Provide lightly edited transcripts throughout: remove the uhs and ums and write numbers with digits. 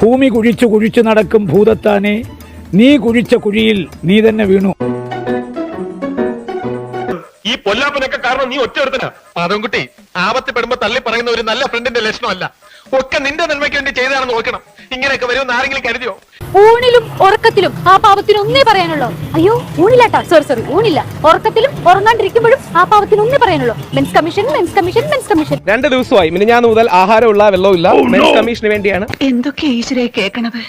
ഭൂമി കുഴിച്ചു കുഴിച്ചു നടക്കും ഭൂതത്താനെ, നീ കുഴിച്ച കുഴിയിൽ നീ തന്നെ വീണു. ഈ പൊല്ലാപ്പനൊക്കെ കാരണം നീ ഒറ്റ ഒരുത്തനാ. മാധവൻകുട്ടി, ആപത്തിപ്പെടുമ്പോ തള്ളി പറയുന്ന ഒരു നല്ല ഫ്രണ്ടിന്റെ ലക്ഷണമല്ല. ഒക്കെ നിന്റെ നന്മയ്ക്ക് വേണ്ടി ചെയ്താണെന്ന് നോക്കണം. ഇങ്ങനെയൊക്കെ വരുമെന്ന് ആരെങ്കിലും കരുതിയോ? ഊണിലും ഉറക്കത്തിലും ആ പാവത്തിന് ഒന്നേ പറയാനുള്ളൂ. അയ്യോ ഊണില്ലാട്ടാ, സോറി ഊണില്ല. ഉറക്കത്തിലും ഉറങ്ങാണ്ടിരിക്കുമ്പോഴും ആ പാവത്തിന് ഒന്നേ പറയാനുള്ളൂ, men's commission, men's commission, men's commission. 2 ദിവസമായി മിനിഞ്ഞാന്ന് മുതൽ ആഹാരമുള്ള വെള്ളമില്ല. മെൻസ് കമ്മീഷന് വേണ്ടിയാണ്. എന്തൊക്കെ ഈശ്വരയെ കേൾക്കണത്?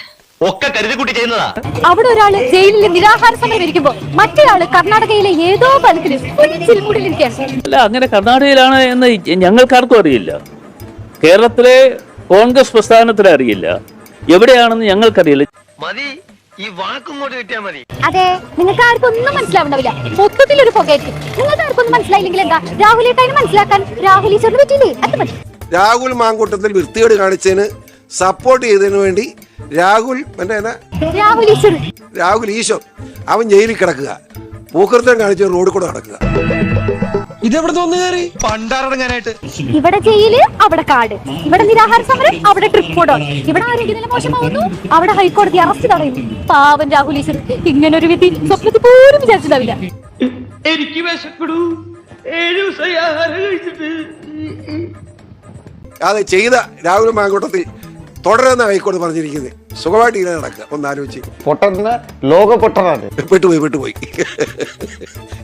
ഒക്കെ കരുതിക്കുട്ടി ചെയ്യുന്നതാ. അവിടെ ഒരാള് ജയിലിൽ നിരാഹാര സമരം ഇരിക്കുമ്പോ മറ്റൊരാള് കർണാടകയിലെ ഏതോ ബലത്തില് ചിൽമുടിലിരിക്കുകയാണ്. അല്ല, അങ്ങനെ കർണാടകയിലാണ് എന്ന് ഞങ്ങൾക്കാർക്കും അറിയില്ല. കേരളത്തിലെ കോൺഗ്രസ് പ്രസ്ഥാനത്തിന് അറിയില്ല, എവിടെയാണെന്ന് ഞങ്ങൾക്കറിയില്ല. മതി, ഈ വാക്കും കൊണ്ട് കിട്ടിയാ മതി. അതെ, നിങ്ങൾക്ക് ആർക്കും ഒന്നും മനസ്സിലാവുണ്ടാവില്ല. മൊത്തത്തിലൊരു പുകയായിരിക്കും. നിങ്ങൾക്ക് ആർക്കൊന്നും മനസ്സിലായില്ലെങ്കിൽ എന്താ, രാഹുലേട്ടായി മനസ്സിലാക്കാൻ രാഹുൽ ഈശ്വറിന് പറ്റിയില്ലേ? അത് മതി. രാഹുൽ മാങ്കൂട്ടത്തിൽ വൃത്തിയോട് കാണിച്ചതിന് സപ്പോർട്ട് ചെയ്തതിനു വേണ്ടി രാഹുൽ ഈശ്വർ അവൻ ജയിലിൽ കിടക്കുക, പൂക്കൃത്തം കാണിച്ച് റോഡിൽ കൂടെ നടക്കുക. ഇതെവിടെ തോന്നു കയറി പണ്ടാറടങ്ങാനായിട്ട്. ഇവിടെ ജയില്, അവിടെ കാട്. ഇവിടെ നിരാഹാര സമരം, അവിടെ ട്രിപ്പ് ഫോട്ടോ. ഇവിടെ ആരോഗ്യനില മോശമാവുന്നു, അവിടെ ഹൈക്കോടതി അറസ്റ്റ് തടയുന്നു. പാവൻ രാഹുൽ ഈശ്വർ ഇങ്ങനൊരു വിധി സ്വപ്നത്തിൽ പോലും വിചാരിച്ചിട്ടാവില്ല. എനിക്ക് വിശക്കടൂ, 7 ദിവസമായി ആഹാരം കഴിച്ചിട്ട്. അത് ചെയ്ത രാഹുൽ മാങ്കൂട്ടത്തിൽ തുടരുന്ന ഹൈക്കോടതി പറഞ്ഞിരിക്കുന്നത്. സുഖമായിട്ട് ഇങ്ങനെ നടക്കുക. ഒന്ന് ആലോചിച്ച്. പൊട്ടന്ന ലോക പൊട്ടനാണ്. പെട്ടുപോയി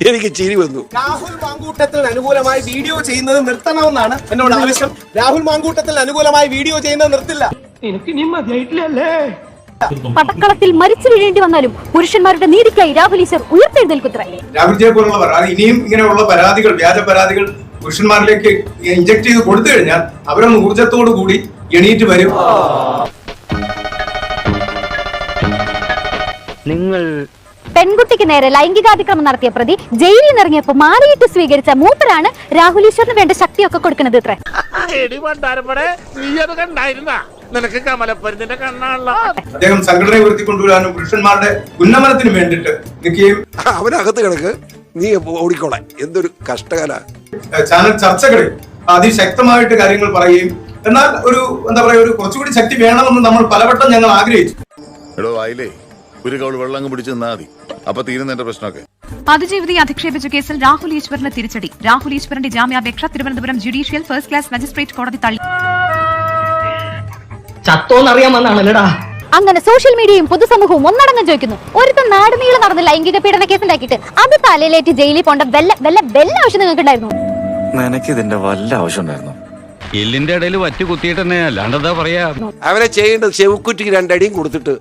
എനിക്ക് ചിരി വന്നു. രാഹുൽ മാങ്കൂട്ടത്തിന് അനുകൂലമായി വീഡിയോ ചെയ്യുന്നത് നിർത്തണമെന്നാണ് എന്നോട് ആവശ്യം. രാഹുൽ മാങ്കൂട്ടത്തിൽ അനുകൂലമായി വീഡിയോ ചെയ്യുന്നത് നിർത്തില്ല. എനിക്ക് നീ മതിയായിട്ടില്ലല്ലേ? പടക്കളത്തിൽ മരിച്ചു വീഴേണ്ടി വന്നാലും പുരുഷന്മാരുടെ നീതിക്കായി രാഹുൽ ഈശ്വർ ഉയർത്തെഴുന്നേൽക്കുത്രേ. രാഹുൽജിയെ പോലുള്ളവർ ഇനിയും ഇങ്ങനെയുള്ള പരാതികൾ, വ്യാജ പരാതികൾ പുരുഷന്മാരിലേക്ക് ഇഞ്ചക്ട് ചെയ്ത് കൊടുത്തു കഴിഞ്ഞാൽ അവരൊന്ന് ഊർജത്തോടു കൂടി എണീറ്റ് വരും. നിങ്ങൾ പെൺകുട്ടിക്ക് നേരെ ലൈംഗികാതിക്രമം നടത്തിയ പ്രതി ജയിലിൽ നിന്നിറങ്ങിയപ്പോ മാറിയിട്ട് സ്വീകരിച്ച മൂപ്പരാണ് രാഹുൽ ഈശ്വറിന് വേണ്ട ശക്തിയൊക്കെ കൊടുക്കുന്നത് ഇത്രേ. അദ്ദേഹം സംഘടനയെ ഉയർത്തിക്കൊണ്ടുവരാനും പുരുഷന്മാരുടെ ഉന്നമനത്തിന് വേണ്ടിട്ട് നിൽക്കുകയും അവനകത്ത് കിടക്ക്, നീ ഓടിക്കോളാൻ. എന്തൊരു കഷ്ടകാല. ചാനൽ ചർച്ചകളിൽ അതിശക്തമായിട്ട് കാര്യങ്ങൾ പറയുകയും, എന്നാൽ ഒരു എന്താ പറയാ, ഒരു കുറച്ചുകൂടി ശക്തി വേണമെന്ന് നമ്മൾ പലവട്ടം ഞങ്ങൾ ആഗ്രഹിച്ചു. ഒരു കൗൾ വെള്ളം പിടിച്ച് നിന്നാ മതി, അപ്പൊ തീരുന്ന എന്റെ പ്രശ്നമൊക്കെ. അതിജീവിതയെ അധിക്ഷേപിച്ച കേസിൽ രാഹുൽ ഈശ്വറിന് തിരിച്ചടി. രാഹുൽ ഈശ്വറിന്റെ ജാമ്യാപേക്ഷ Thiruvananthapuram judicial first class magistrate കോടതി തള്ളി. ചത്തോന്നറിയാമെന്നാണല്ലേടാ. അങ്ങനെ സോഷ്യൽ മീഡിയയും പൊതുസമൂഹവും ഒന്നടങ്കം ചോദിക്കുന്നു, ഒരുത്തൻ നാടുനീളം നടന്ന ലൈംഗിക പീഡന കേസ് ഉണ്ടാക്കിയിട്ട് അത് തലയിലേറ്റ് ജയിലിൽ പോണ്ട വല്ല ആവശ്യം നിങ്ങൾക്ക് ഉണ്ടായിരുന്നു? നിനക്ക് ഇതിന്റെ വല്ല ആവശ്യം ഉണ്ടായിരുന്നു? എല്ലിന്റെ ഇടയിൽ വറ്റു കുത്തിയിട്ട് തന്നെ, അല്ലാണ്ടെന്താ പറയാ. അവനെ ചെയ്യേണ്ടത് ചെവുക്കുറ്റിക്ക് 2 അടിയും കൊടുത്തിട്ട്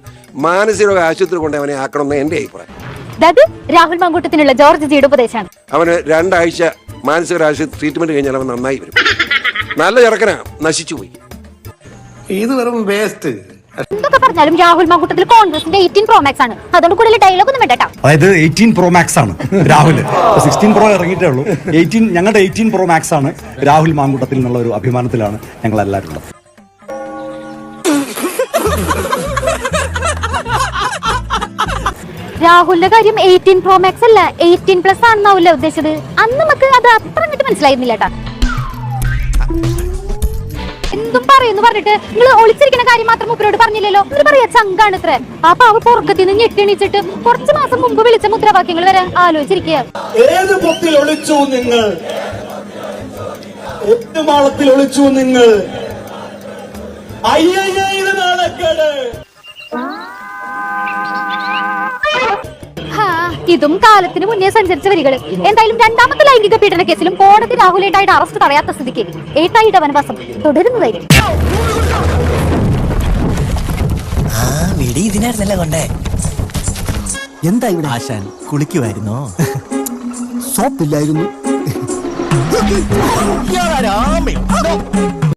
മാനസിക ആശുപത്രി കൊണ്ട് അവനെ ആക്കണമെന്ന് എന്റെ അഭിപ്രായം. അത് രാഹുൽ മാങ്കൂട്ടത്തിനുള്ള ജോർജ് ജിയുടെ ഉപദേശമാണ്. അവന് 2 ആഴ്ച മാനസിക ആശുപത്രി ട്രീറ്റ്മെന്റ് കഴിഞ്ഞാൽ അവൻ നന്നായി വരും. നല്ല ചെറുക്കനാ, നശിച്ചു പോയി. ഇത് വെറും വേസ്റ്റ്. എന്തൊക്കെ പറഞ്ഞാലും രാഹുൽ മാങ്കൂട്ടത്തിൽ കോൺഗ്രസിന്റെ 18 Pro Max ആണ്. അതുകൊണ്ട് കൂടുതൽ ഡയലോഗ് ഒന്നും വേണ്ട. അതായത് 18 Pro Max ആണ് രാഹുൽ. 16 Pro ഇറങ്ങിയിട്ടേ ഉള്ളൂ. ഞങ്ങളുടെ 18 Pro Max ആണ് രാഹുൽ മാങ്കൂട്ടത്തിൽ എന്നുള്ള ഒരു അഭിമാനത്തിലാണ് ഞങ്ങൾ എല്ലാവരും ഉള്ളത്. രാഹുലിന്റെ കാര്യം 18 Pro Max അല്ല, 18+ ആണെന്നാവില്ല ഉദ്ദേശിച്ചത്. അന്ന് നമുക്ക് അത് അത്ര അങ്ങോട്ട് മനസ്സിലായിരുന്നില്ല കേട്ടാ. എന്തും പറയുന്നു പറഞ്ഞിട്ട് നിങ്ങൾ ഒളിച്ചിരിക്കുന്ന കാര്യം മാത്രം മൂപ്പരോട് പറഞ്ഞില്ലല്ലോ. എന്നിട്ട് പറയാ ചങ്കാണ് ഇത്ര. ആ പാവ പുറക്കത്തിൽ നിന്ന് ഞെട്ടിണിച്ചിട്ട് കുറച്ചു മാസം മുമ്പ് വിളിച്ച മുദ്രാവാക്യങ്ങൾ വരെ ആലോചിച്ചിരിക്കുക. ഏത് പൊത്തിൽ ഒളിച്ചു നിങ്ങൾ? എട്ടുമാളത്തിൽ ഒളിച്ചു നിങ്ങൾ? ഇതും കാലത്തിന് മുന്നേ സഞ്ചരിച്ച വരികൾ. എന്തായാലും രണ്ടാമത്തെ ലൈംഗിക പീഡന കേസിലും കോടതി രാഹുലേട്ടായിട്ട് അറസ്റ്റ് തടയാത്ത സ്ഥിതിക്ക് ഏട്ടായിട്ട് വനവാസം തുടരുന്നതായിരിക്കും. ഇതിനായിരുന്നല്ലേ കൊണ്ടേ? എന്താ ഇവിടെ ആശാൻ കുളിക്കുമായിരുന്നോ? സോപ്പില്ലായിരുന്നു.